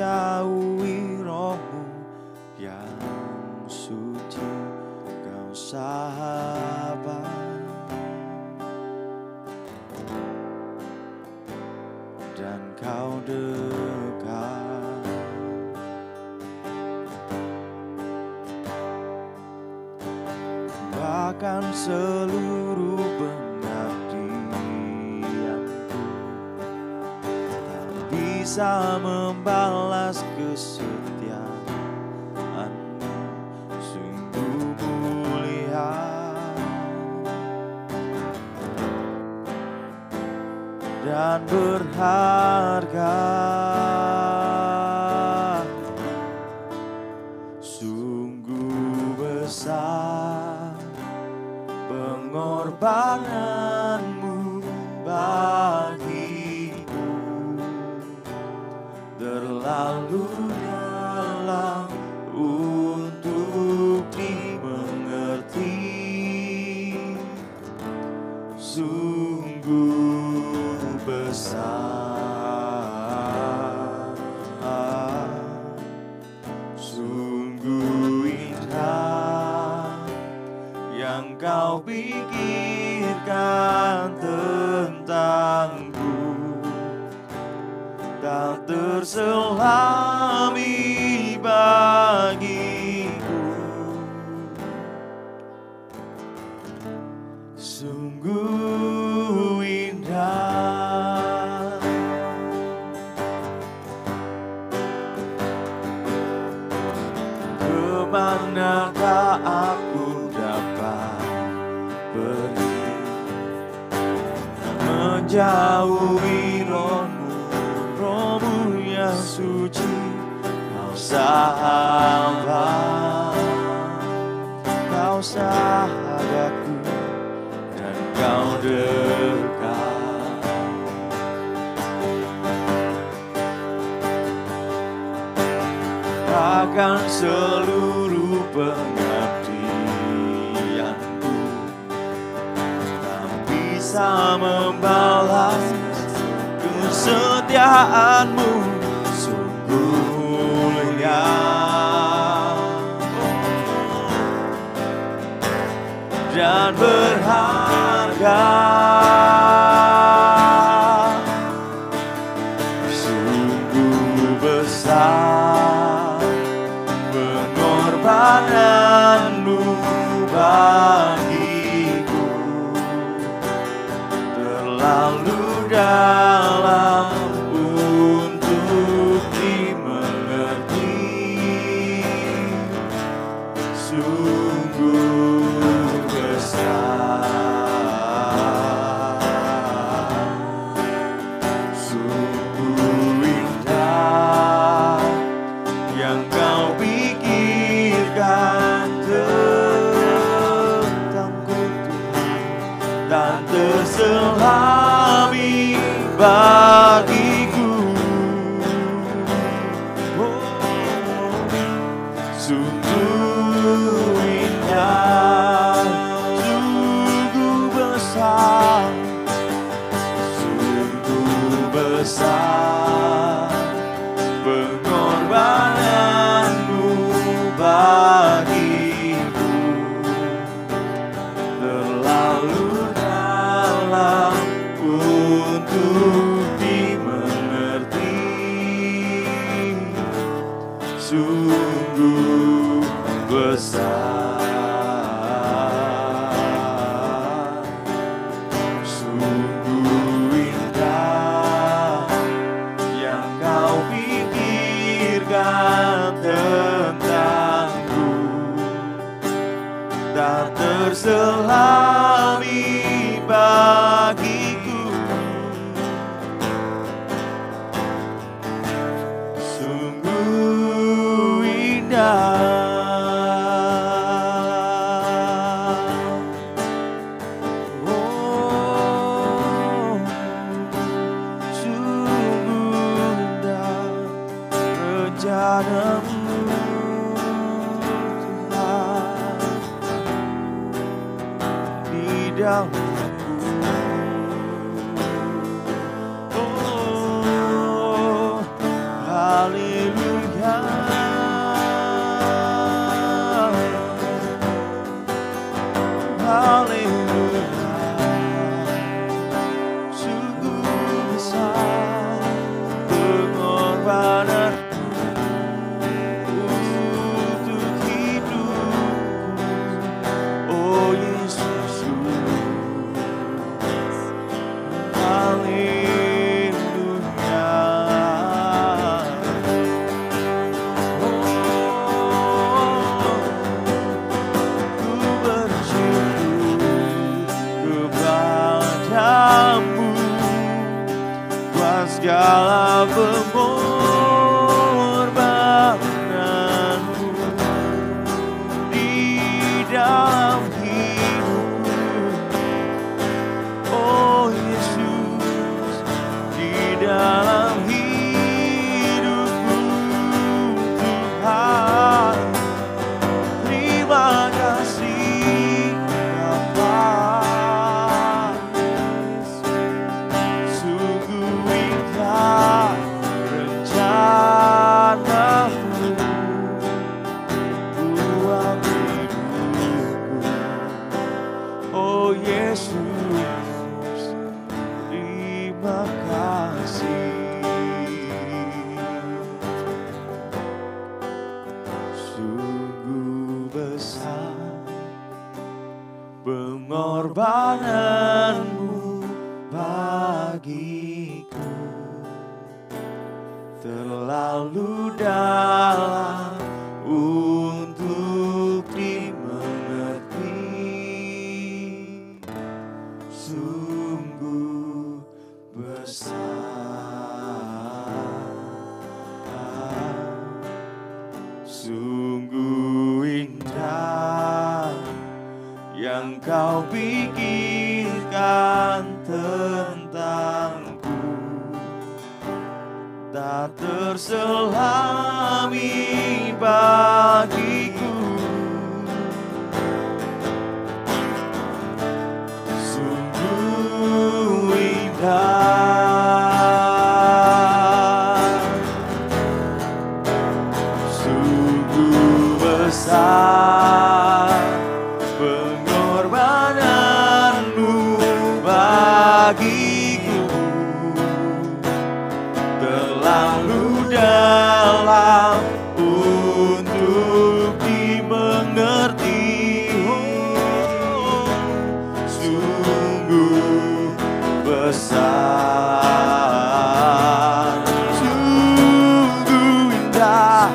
menjauhi rohmu yang suci, kau sahabat dan kau dekat. Bahkan seluruh pengabdianku tak bisa membalas kesetiaanmu, sungguh mulia dan berharga. Sungguh besar pengorbananmu bagiku, terlalu dalam untuk dimengerti. Sungguh besar, sungguh indah yang kau pikirkan tentangku, tak terselami bagiku. Sungguh indah, kemanakah aku dapat pergi, menjauhi rohmu, rohmu yang suci, kau sahabat, kau sahabatku dan kau dekat. Bahkan seluruh pengabdianku tak bisa membalas kesetiaanmu, sungguh mulia dan berharga. Sungguh besar pengorbananmu bagiku, terlalu dalam untuk dimengerti. Sungguh besar, sungguh indah yang kau pikirkan tentangku, tak terselami bagiku. Sungguh indah, sungguh besar, sungguh besar pengorbananmu bagiku, terlalu dalam untuk dimengerti. Sungguh besar, sungguh indah yang kau pikirkan tentangku, tak terselami bagiku. Sungguh indah, oh, sungguh indah rencanamu Tuhan di dalamku. Oh, haleluya. Sungguh besar pengorbananmu bagiku, terlalu dalam untuk dimengerti. Sungguh besar, sungguh indah yang kau pikirkan tentangku, tak terselami bagiku. Sungguh indah, sungguh besar pengorbananmu bagiku, terlalu dalam untuk dimengerti. Sungguh besar, sungguh indah,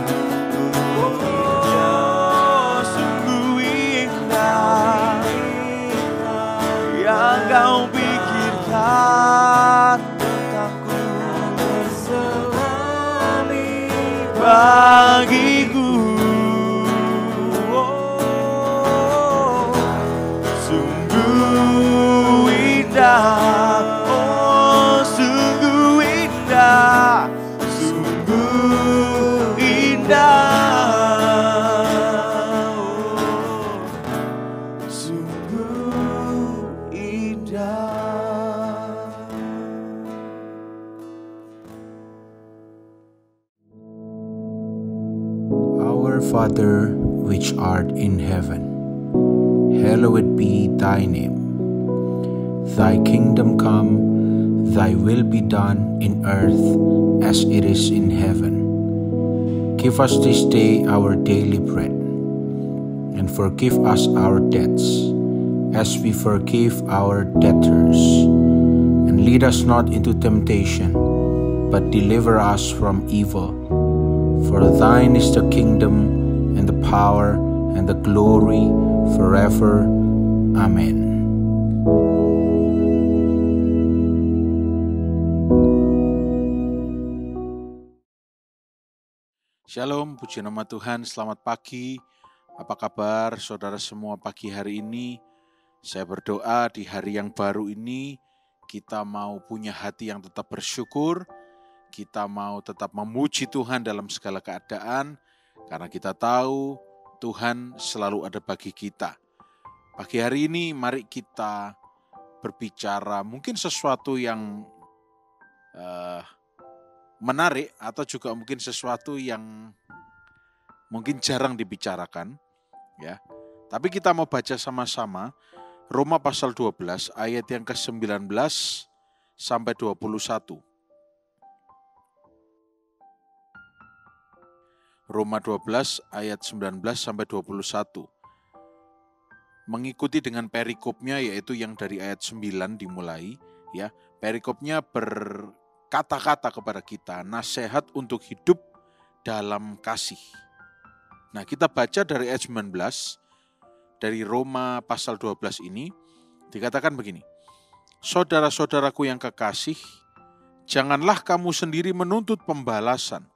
sungguh indah yang kau pikirkan tentangku, terselami bagiku. Sungguh indah, oh sungguh indah, sungguh indah, oh, sungguh indah. Our Father, which art in heaven, hallowed be thy name. Thy kingdom come, thy will be done in earth as it is in heaven. Give us this day our daily bread, and forgive us our debts, as we forgive our debtors. And lead us not into temptation, but deliver us from evil. For thine is the kingdom, and the power, and the glory, forever. Amen. Shalom, puji nama Tuhan, selamat pagi. Apa kabar saudara semua pagi hari ini? Saya berdoa di hari yang baru ini, kita mau punya hati yang tetap bersyukur, kita mau tetap memuji Tuhan dalam segala keadaan, karena kita tahu Tuhan selalu ada bagi kita. Pagi hari ini mari kita berbicara mungkin sesuatu yang menarik atau juga mungkin sesuatu yang mungkin jarang dibicarakan, ya. Tapi kita mau baca sama-sama Roma pasal 12 ayat yang ke-19 sampai 21. Roma 12 ayat 19 sampai 21. Mengikuti dengan perikopnya, yaitu yang dari ayat 9 dimulai, ya. Perikopnya berkata-kata kepada kita, nasihat untuk hidup dalam kasih. Nah, kita baca dari ayat 19 dari Roma pasal 12 ini, dikatakan begini. Saudara-saudaraku yang kekasih, janganlah kamu sendiri menuntut pembalasan,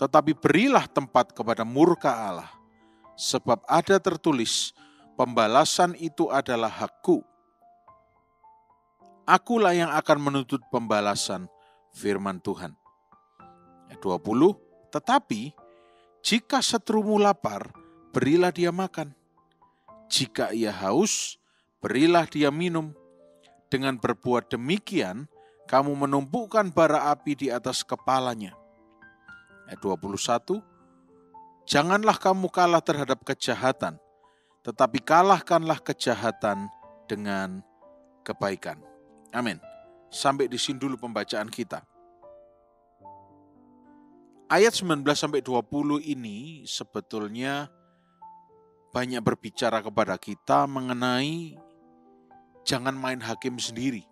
tetapi berilah tempat kepada murka Allah, sebab ada tertulis, pembalasan itu adalah hakku. Akulah yang akan menuntut pembalasan, firman Tuhan. Ayat 20, tetapi jika seterumu lapar, berilah dia makan. Jika ia haus, berilah dia minum. Dengan berbuat demikian, kamu menumpukan bara api di atas kepalanya. Ayat 21, janganlah kamu kalah terhadap kejahatan, tetapi kalahkanlah kejahatan dengan kebaikan. Amin. Sampai di sini dulu pembacaan kita. Ayat 19-20 ini sebetulnya banyak berbicara kepada kita mengenai jangan main hakim sendiri.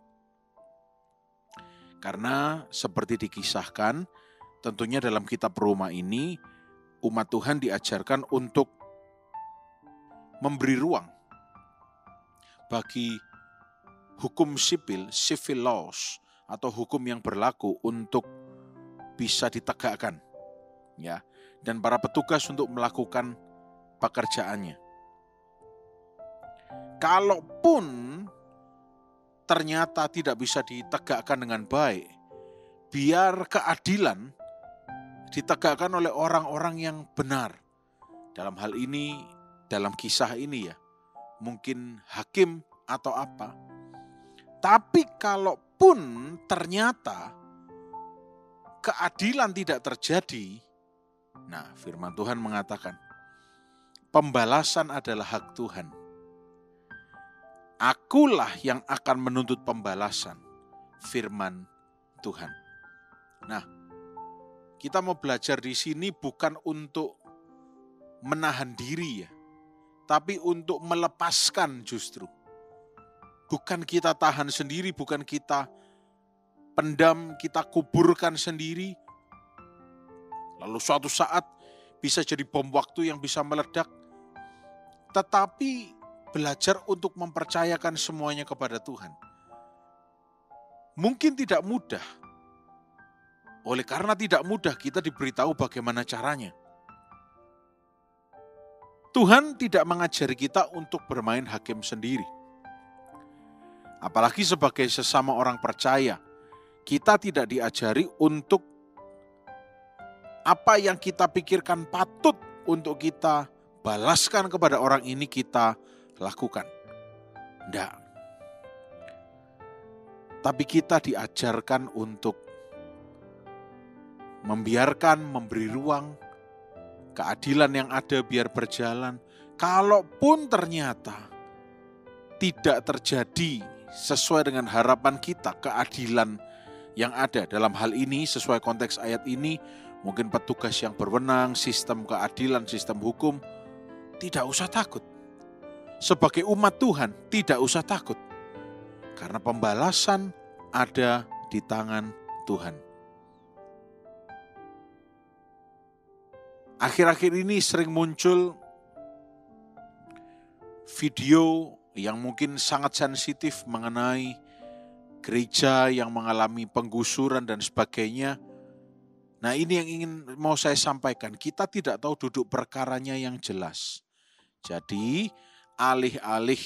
Karena seperti dikisahkan, tentunya dalam kitab Roma ini, umat Tuhan diajarkan untuk memberi ruang bagi hukum sipil, civil laws, atau hukum yang berlaku untuk bisa ditegakkan, ya, dan para petugas untuk melakukan pekerjaannya. Kalaupun ternyata tidak bisa ditegakkan dengan baik, biar keadilan ditegakkan oleh orang-orang yang benar. Dalam hal ini, dalam kisah ini ya, mungkin hakim atau apa. Tapi kalaupun ternyata keadilan tidak terjadi, nah firman Tuhan mengatakan, pembalasan adalah hak Tuhan. Akulah yang akan menuntut pembalasan, firman Tuhan. Nah, kita mau belajar di sini bukan untuk menahan diri ya, tapi untuk melepaskan justru. Bukan kita tahan sendiri, bukan kita pendam, kita kuburkan sendiri. Lalu suatu saat bisa jadi bom waktu yang bisa meledak. Tetapi belajar untuk mempercayakan semuanya kepada Tuhan. Mungkin tidak mudah. Oleh karena tidak mudah, kita diberitahu bagaimana caranya. Tuhan tidak mengajari kita untuk bermain hakim sendiri. Apalagi sebagai sesama orang percaya, kita tidak diajari untuk apa yang kita pikirkan patut untuk kita balaskan kepada orang ini kita lakukan. Tidak. Tapi kita diajarkan untuk membiarkan, memberi ruang, keadilan yang ada biar berjalan. Kalaupun ternyata tidak terjadi sesuai dengan harapan kita, keadilan yang ada dalam hal ini sesuai konteks ayat ini, mungkin petugas yang berwenang, sistem keadilan, sistem hukum, tidak usah takut. Sebagai umat Tuhan, tidak usah takut. Karena pembalasan ada di tangan Tuhan. Akhir-akhir ini sering muncul video yang mungkin sangat sensitif mengenai gereja yang mengalami penggusuran dan sebagainya. Nah, ini yang mau saya sampaikan. Kita tidak tahu duduk perkaranya yang jelas. Jadi, alih-alih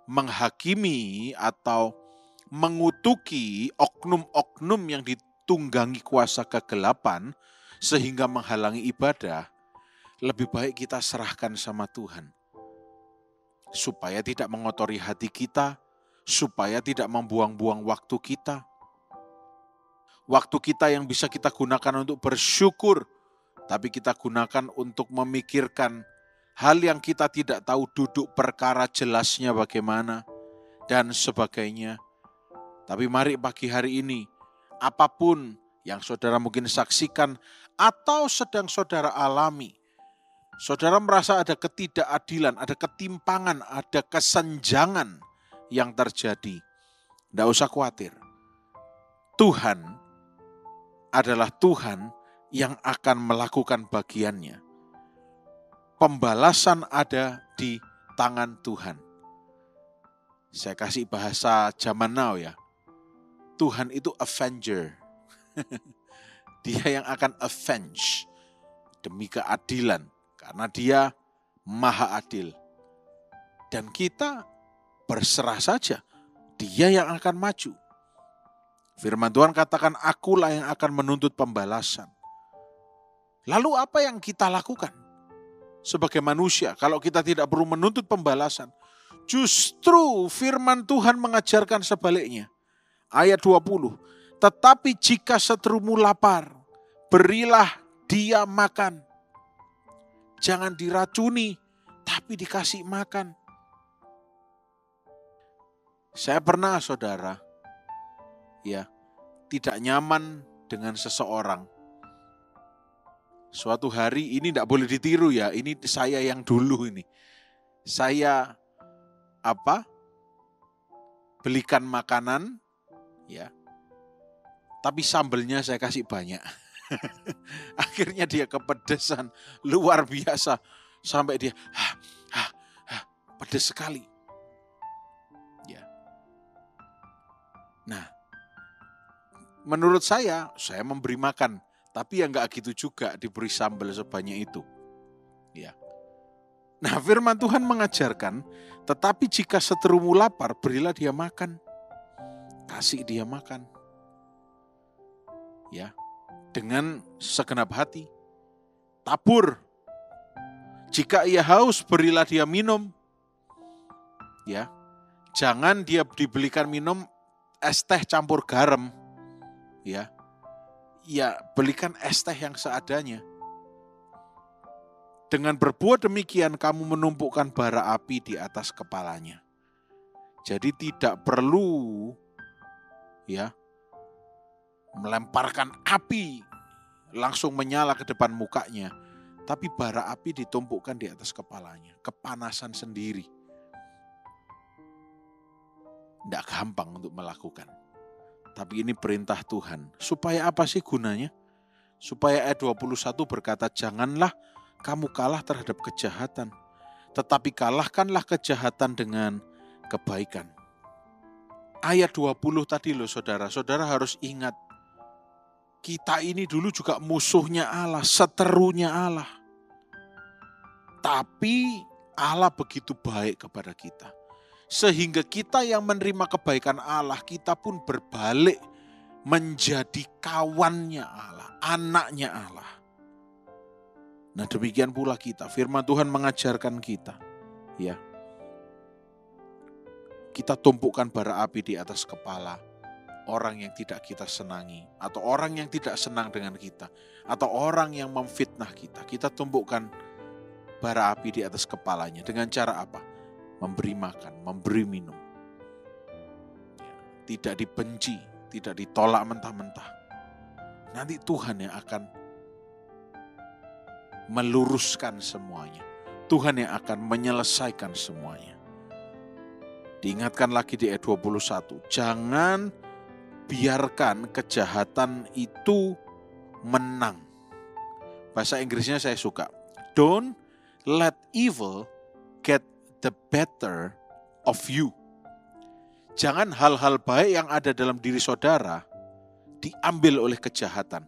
menghakimi atau mengutuki oknum-oknum yang ditunggangi kuasa kegelapan sehingga menghalangi ibadah, lebih baik kita serahkan sama Tuhan. Supaya tidak mengotori hati kita, supaya tidak membuang-buang waktu kita. Waktu kita yang bisa kita gunakan untuk bersyukur, tapi kita gunakan untuk memikirkan hal yang kita tidak tahu duduk perkara jelasnya bagaimana, dan sebagainya. Tapi mari pagi hari ini, apapun yang saudara mungkin saksikan atau sedang saudara alami, saudara merasa ada ketidakadilan, ada ketimpangan, ada kesenjangan yang terjadi, tidak usah khawatir. Tuhan adalah Tuhan yang akan melakukan bagiannya. Pembalasan ada di tangan Tuhan. Saya kasih bahasa zaman now ya. Tuhan itu avenger. Dia yang akan avenge demi keadilan. Karena dia maha adil. Dan kita berserah saja. Dia yang akan maju. Firman Tuhan katakan, akulah yang akan menuntut pembalasan. Lalu apa yang kita lakukan? Sebagai manusia, kalau kita tidak perlu menuntut pembalasan, justru firman Tuhan mengajarkan sebaliknya. Ayat 20, tetapi jika seterumu lapar, berilah dia makan. Jangan diracuni, tapi dikasih makan. Saya pernah, saudara, ya, tidak nyaman dengan seseorang. Suatu hari, ini tidak boleh ditiru ya, ini saya yang dulu ini. Saya belikan makanan, ya, tapi sambelnya saya kasih banyak. Akhirnya dia kepedesan luar biasa sampai dia pedes sekali. Ya. Nah, menurut saya memberi makan, tapi ya nggak gitu juga diberi sambal sebanyak itu. Ya. Nah, firman Tuhan mengajarkan, tetapi jika seterumu lapar, berilah dia makan. Kasih dia makan. Ya. Dengan segenap hati. Tabur. Jika ia haus, berilah dia minum. Ya. Jangan dia dibelikan minum es teh campur garam. Ya. Ya, belikan es teh yang seadanya. Dengan berbuat demikian kamu menumpukkan bara api di atas kepalanya. Jadi tidak perlu ya melemparkan api langsung menyala ke depan mukanya, tapi bara api ditumpukkan di atas kepalanya, kepanasan sendiri. Tidak gampang untuk melakukan. Tapi ini perintah Tuhan. Supaya apa sih gunanya? Supaya ayat 21 berkata, janganlah kamu kalah terhadap kejahatan, tetapi kalahkanlah kejahatan dengan kebaikan. Ayat 20 tadi loh saudara harus ingat. Kita ini dulu juga musuhnya Allah, seterunya Allah. Tapi Allah begitu baik kepada kita. Sehingga kita yang menerima kebaikan Allah, kita pun berbalik menjadi kawannya Allah, anaknya Allah. Nah demikian pula kita, firman Tuhan mengajarkan kita. Ya, kita tumpukkan bara api di atas kepala orang yang tidak kita senangi, atau orang yang tidak senang dengan kita, atau orang yang memfitnah kita. Kita tumpukkan bara api di atas kepalanya. Dengan cara apa? Memberi makan, memberi minum. Ya, tidak dibenci, tidak ditolak mentah-mentah. Nanti Tuhan yang akan meluruskan semuanya. Tuhan yang akan menyelesaikan semuanya. Diingatkan lagi di ayat 21. Jangan biarkan kejahatan itu menang. Bahasa Inggrisnya saya suka. Don't let evil get the better of you. Jangan hal-hal baik yang ada dalam diri saudara diambil oleh kejahatan.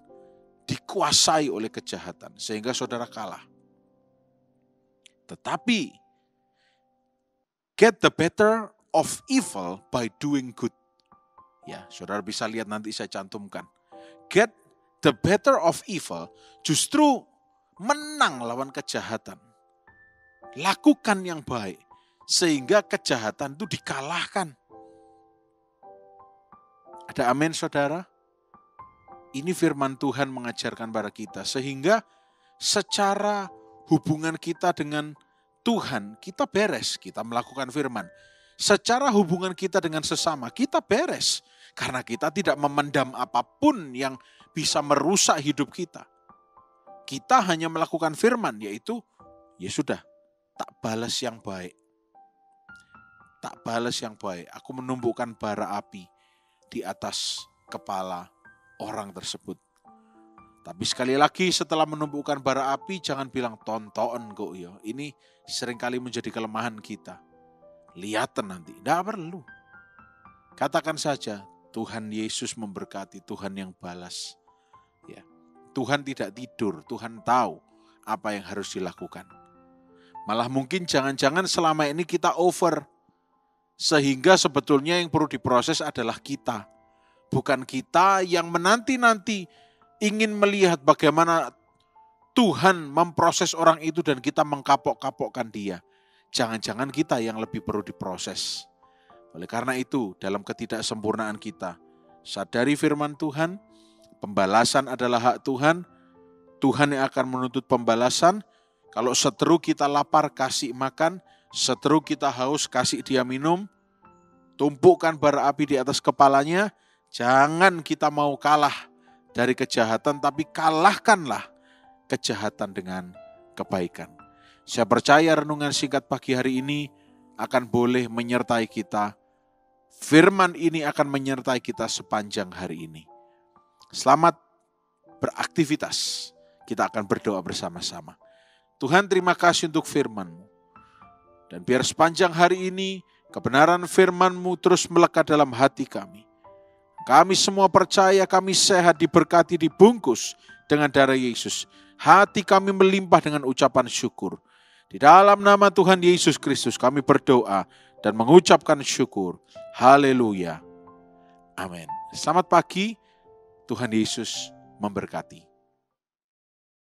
Dikuasai oleh kejahatan sehingga saudara kalah. Tetapi get the better of evil by doing good. Ya, saudara bisa lihat nanti saya cantumkan. Get the better of evil, justru menang lawan kejahatan. Lakukan yang baik sehingga kejahatan itu dikalahkan. Ada amin saudara? Ini firman Tuhan mengajarkan pada kita. Sehingga secara hubungan kita dengan Tuhan, kita beres. Kita melakukan firman. Secara hubungan kita dengan sesama, kita beres. Karena kita tidak memendam apapun yang bisa merusak hidup kita. Kita hanya melakukan firman, yaitu, ya sudah, tak balas yang baik. Tak balas yang baik. Aku menumpukkan bara api di atas kepala orang tersebut. Tapi sekali lagi setelah menumpukkan bara api, jangan bilang tonton kok ya. Ini seringkali menjadi kelemahan kita. Lihatan nanti, tidak perlu. Katakan saja, Tuhan Yesus memberkati, Tuhan yang balas. Ya. Tuhan tidak tidur, Tuhan tahu apa yang harus dilakukan. Malah mungkin jangan-jangan selama ini kita over. Sehingga sebetulnya yang perlu diproses adalah kita. Bukan kita yang menanti-nanti ingin melihat bagaimana Tuhan memproses orang itu dan kita mengkapok-kapokkan dia. Jangan-jangan kita yang lebih perlu diproses. Oleh karena itu, dalam ketidaksempurnaan kita, sadari firman Tuhan, pembalasan adalah hak Tuhan. Tuhan yang akan menuntut pembalasan. Kalau seteru kita lapar, kasih makan. Seteru kita haus, kasih dia minum. Tumpukkan bara api di atas kepalanya. Jangan kita mau kalah dari kejahatan, tapi kalahkanlah kejahatan dengan kebaikan. Saya percaya renungan singkat pagi hari ini akan boleh menyertai kita. Firman ini akan menyertai kita sepanjang hari ini. Selamat beraktivitas. Kita akan berdoa bersama-sama. Tuhan, terima kasih untuk firman-Mu. Dan biar sepanjang hari ini kebenaran firman-Mu terus melekat dalam hati kami. Kami semua percaya kami sehat, diberkati, dibungkus dengan darah Yesus. Hati kami melimpah dengan ucapan syukur. Di dalam nama Tuhan Yesus Kristus kami berdoa dan mengucapkan syukur. Haleluya. Amin. Selamat pagi. Tuhan Yesus memberkati.